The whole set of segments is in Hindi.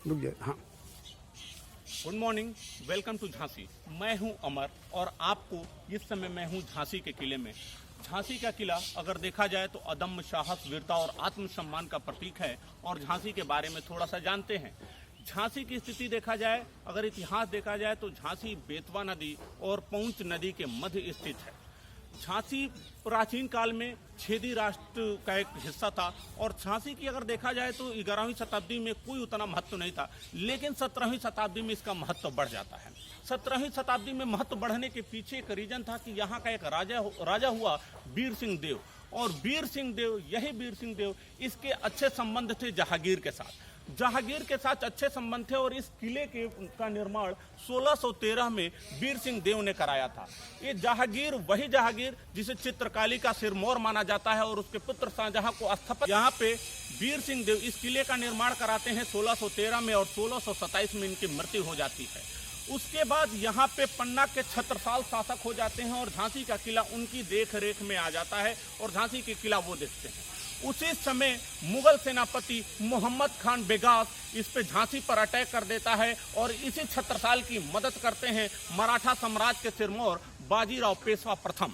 रुक जाए। हाँ, good morning, welcome to Jhansi. मैं हूं अमर और आपको इस समय मैं हूं झांसी के किले में। झांसी का किला अगर देखा जाए तो अदम्य साहस, वीरता और आत्मसम्मान का प्रतीक है और झांसी के बारे में थोड़ा सा जानते हैं। झांसी की स्थिति देखा जाए, अगर इतिहास देखा जाए तो झांसी बेतवा नदी और पौंच नदी के मध्य स्थित है। झांसी प्राचीन काल में छेदी राष्ट्र का एक हिस्सा था और झांसी की अगर देखा जाए तो 11वीं शताब्दी में कोई उतना महत्व नहीं था, लेकिन 17वीं शताब्दी में इसका महत्व बढ़ जाता है। 17वीं शताब्दी में महत्व बढ़ने के पीछे एक रीजन था कि यहाँ का एक राजा हुआ वीर सिंह देव, और वीर सिंह देव इसके अच्छे संबंध थे जहांगीर के साथ। जहांगीर के साथ अच्छे संबंध थे और इस किले का निर्माण 1613 में वीर सिंह देव ने कराया था। ये जहांगीर वही जहांगीर जिसे चित्रकाली का सिरमौर माना जाता है और उसके पुत्र शाहजहां को स्थापित। यहाँ पे वीर सिंह देव इस किले का निर्माण कराते हैं 1613 में और 1627 में इनकी मृत्यु हो जाती है। उसके बाद यहाँ पे पन्ना के छत्रसाल शासक हो जाते हैं और झांसी का किला उनकी देख रेख में आ जाता है और झांसी के किला वो देखते हैं। उसी समय मुगल सेनापति मोहम्मद खान बेगास इस पे झांसी पर अटैक कर देता है और इसी छत्रसाल की मदद करते हैं मराठा साम्राज्य के सिरमौर बाजीराव पेशवा प्रथम।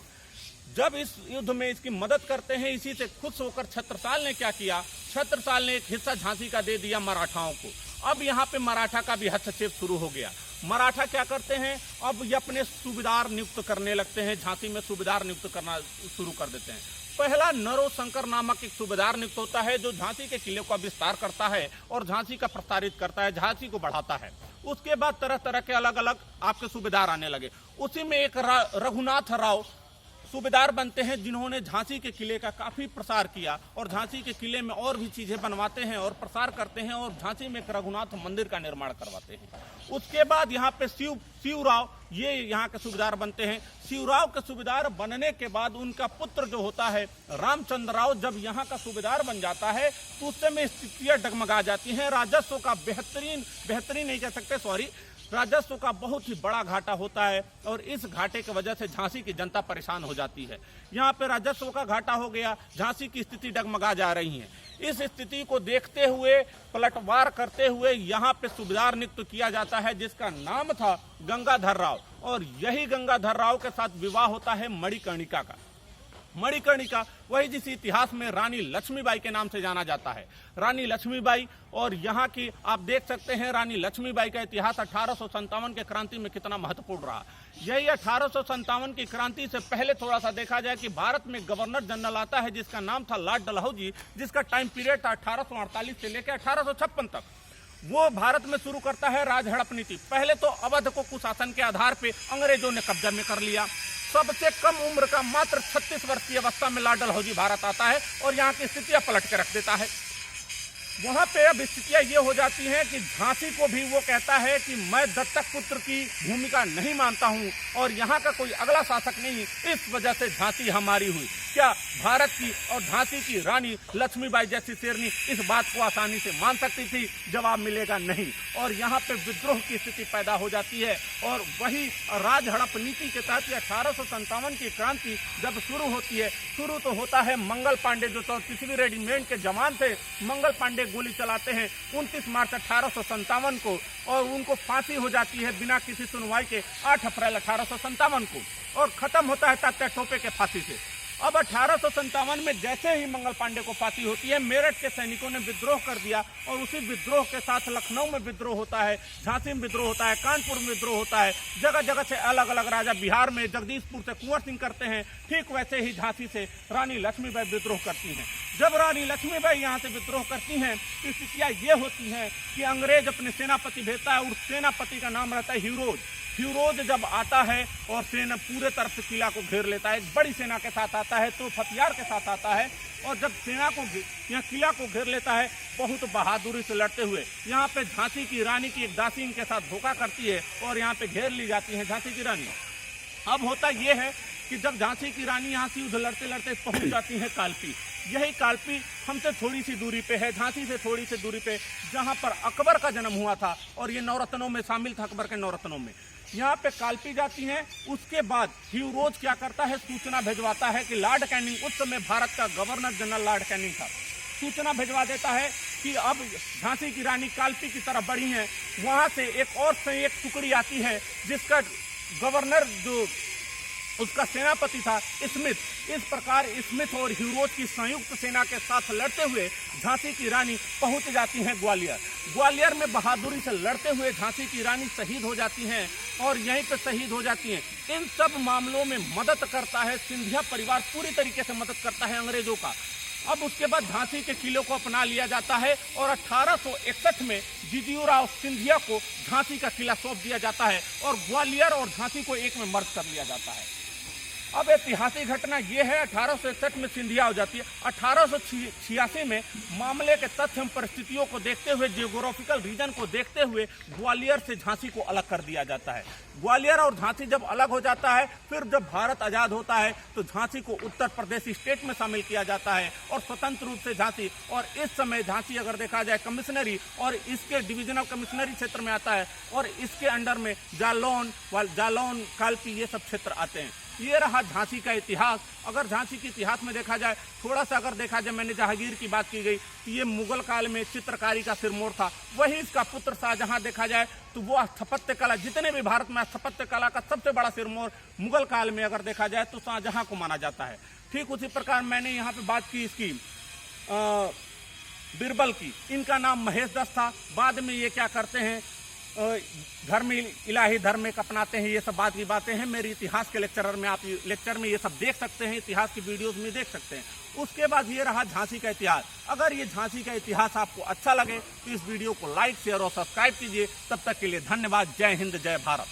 जब इस युद्ध में इसकी मदद करते हैं, इसी से खुश होकर छत्रसाल ने क्या किया, छत्रसाल ने एक हिस्सा झांसी का दे दिया मराठाओं को। अब यहाँ पे मराठा का भी हस्तक्षेप शुरू हो गया। मराठा क्या करते हैं, अब ये अपने सूबेदार नियुक्त करने लगते हैं, झांसी में सूबेदार नियुक्त करना शुरू कर देते हैं। पहला नरो शंकर नामक एक सूबेदार नियुक्त होता है जो झांसी के किले का विस्तार करता है और झांसी का प्रसारित करता है, झांसी को बढ़ाता है। उसके बाद तरह तरह के अलग अलग आपके सूबेदार आने लगे। उसी में एक रघुनाथ राव सूबेदार बनते हैं जिन्होंने झांसी के किले का काफी प्रसार किया और झांसी के किले में और भी चीजें बनवाते हैं और प्रसार करते हैं और झांसी में एक रघुनाथ मंदिर का निर्माण करवाते हैं। उसके बाद यहाँ पे शिवराव ये यहाँ के सूबेदार बनते हैं। शिवराव के सूबेदार बनने के बाद उनका पुत्र जो होता है रामचंद्र राव जब यहाँ का सूबेदार बन जाता है तो उस समय स्थितियां डगमगा जाती हैं। राजस्व का बेहतरीन नहीं कह सकते, सॉरी, राजस्व का बहुत ही बड़ा घाटा होता है और इस घाटे की वजह से झांसी की जनता परेशान हो जाती है। यहाँ पे राजस्व का घाटा हो गया, झांसी की स्थिति डगमगा जा रही है। इस स्थिति को देखते हुए, पलटवार करते हुए यहाँ पे सूबेदार नियुक्त किया जाता है जिसका नाम था गंगाधर राव, और यही गंगाधर राव के साथ विवाह होता है मणिकर्णिका का। मणिकर्णिका वही जिस इतिहास में रानी लक्ष्मीबाई के नाम से जाना जाता है, रानी लक्ष्मीबाई। और यहाँ की आप देख सकते हैं रानी लक्ष्मीबाई का इतिहास 1857 के क्रांति में कितना महत्वपूर्ण रहा। यही 1857 की क्रांति से पहले थोड़ा सा देखा जाए कि भारत में गवर्नर जनरल आता है जिसका नाम था लॉर्ड डलहौजी, जिसका टाइम पीरियड था 1848 से लेकर 1856 तक। वो भारत में शुरू करता है राज हड़प नीति। पहले तो अवध को कुशासन के आधार पे अंग्रेजों ने कब्जा में कर लिया। सबसे कम उम्र का मात्र 36 वर्ष की अवस्था में लॉर्ड डलहौजी भारत आता है और यहाँ की स्थितियां पलट के रख देता है। वहां पे अब स्थितियां ये हो जाती हैं कि झांसी को भी वो कहता है कि मैं दत्तक पुत्र की भूमिका नहीं मानता हूं और यहाँ का कोई अगला शासक नहीं, इस वजह से झांसी हमारी हुई। क्या भारत की और झांसी की रानी लक्ष्मीबाई जैसी शेरनी इस बात को आसानी से मान सकती थी? जवाब मिलेगा नहीं। और यहाँ पे विद्रोह की स्थिति पैदा हो जाती है और वही राज हड़प नीति के तहत 1857 की क्रांति जब शुरू होती है, शुरू तो होता है मंगल पांडे जो 34वीं रेजिमेंट के जवान थे। मंगल पांडे गोली चलाते हैं 29 मार्च 1857 को और उनको फांसी हो जाती है बिना किसी सुनवाई के 8 अप्रैल 1857 को, और खत्म होता है तात्या टोपे के फांसी से। अब 1857 में जैसे ही मंगल पांडे को फांसी होती है, मेरठ के सैनिकों ने विद्रोह कर दिया और उसी विद्रोह के साथ लखनऊ में विद्रोह होता है, झांसी में विद्रोह होता है, कानपुर में विद्रोह होता है। जगह जगह से अलग अलग राजा, बिहार में जगदीशपुर से कुंवर सिंह करते हैं, ठीक वैसे ही झांसी से रानी लक्ष्मीबाई विद्रोह करती हैं। जब रानी लक्ष्मीबाई यहाँ से विद्रोह करती हैं तो स्थितियाँ ये होती हैं कि अंग्रेज अपने सेनापति भेजता है, उस सेनापति का नाम रहता है ह्यूरोज। ह्यूरोज जब आता है और सेना पूरे तरफ से किला को घेर लेता है, एक बड़ी सेना के साथ आता है, तो हथियार के साथ आता है, और जब सेना को यहाँ किला को घेर लेता है बहुत बहादुरी से लड़ते हुए, यहाँ पे झांसी की रानी की एक दासी इनके साथ धोखा करती है और यहाँ पे घेर ली जाती है झांसी की रानी। अब होता ये है कि जब झांसी की रानी यहाँ से युद्ध लड़ते लड़ते पहुंच जाती है कालपी। यही कालपी हमसे थोड़ी सी दूरी पे है, झांसी से थोड़ी सी दूरी पे, जहाँ पर अकबर का जन्म हुआ था और ये नवरत्नों में शामिल था, अकबर के नवरत्नों में। यहाँ पे कालपी जाती हैं। उसके बाद ह्यूरोज क्या करता है, सूचना भिजवाता है कि लॉर्ड कैनिंग, उस समय भारत का गवर्नर जनरल लॉर्ड कैनिंग था, सूचना भिजवा देता है कि कि अब झांसी की रानी कालपी की तरफ बढ़ी हैं, वहां से एक और संयुक्त टुकड़ी आती है जिसका गवर्नर जो उसका सेनापति था स्मिथ। इस प्रकार स्मिथ और ह्यूरोज की संयुक्त सेना के साथ लड़ते हुए झांसी की रानी पहुंच जाती हैं ग्वालियर। ग्वालियर में बहादुरी से लड़ते हुए झांसी की रानी शहीद हो जाती हैं और यहीं पे शहीद हो जाती हैं। इन सब मामलों में मदद करता है सिंधिया परिवार, पूरी तरीके से मदद करता है अंग्रेजों का। अब उसके बाद झांसी के किले को अपना लिया जाता है और 1861 में जीजीराव सिंधिया को झांसी का किला सौंप दिया जाता है और ग्वालियर और झांसी को एक में मर्ज कर लिया जाता है। अब ऐतिहासिक घटना यह है 1861 में सिंधिया हो जाती है। 1886 में मामले के तथ्य एवं परिस्थितियों को देखते हुए, जियोग्राफिकल रीजन को देखते हुए ग्वालियर से झांसी को अलग कर दिया जाता है। ग्वालियर और झांसी जब अलग हो जाता है, फिर जब भारत आजाद होता है तो झांसी को उत्तर प्रदेश स्टेट में शामिल किया जाता है और स्वतंत्र रूप से झांसी, और इस समय झांसी अगर देखा जाए कमिश्नरी और इसके डिविजनल कमिश्नरी क्षेत्र में आता है और इसके अंडर में जालौन कालपी ये सब क्षेत्र आते हैं। ये रहा झांसी का इतिहास। अगर झांसी के इतिहास में देखा जाए, थोड़ा सा अगर देखा जाए, मैंने जहांगीर की बात की गई तो ये मुगल काल में चित्रकारी का सिरमौर था। वही इसका पुत्र शाहजहां देखा जाए तो वो स्थापत्य कला, जितने भी भारत में स्थापत्य कला का सबसे बड़ा सिरमौर मुगल काल में अगर देखा जाए तो शाहजहां को माना जाता है। ठीक उसी प्रकार मैंने यहाँ पे बात की इसकी बीरबल की। इनका नाम महेश दत्त था। बाद में ये क्या करते हैं, धर्म इलाही धर्म एक अपनाते हैं। ये सब बात की बातें हैं मेरी इतिहास के लेक्चर में, आप लेक्चर में ये सब देख सकते हैं, इतिहास की वीडियोस में देख सकते हैं। उसके बाद ये रहा झांसी का इतिहास। अगर ये झांसी का इतिहास आपको अच्छा लगे तो इस वीडियो को लाइक, शेयर और सब्सक्राइब कीजिए। तब तक के लिए धन्यवाद। जय हिंद, जय भारत।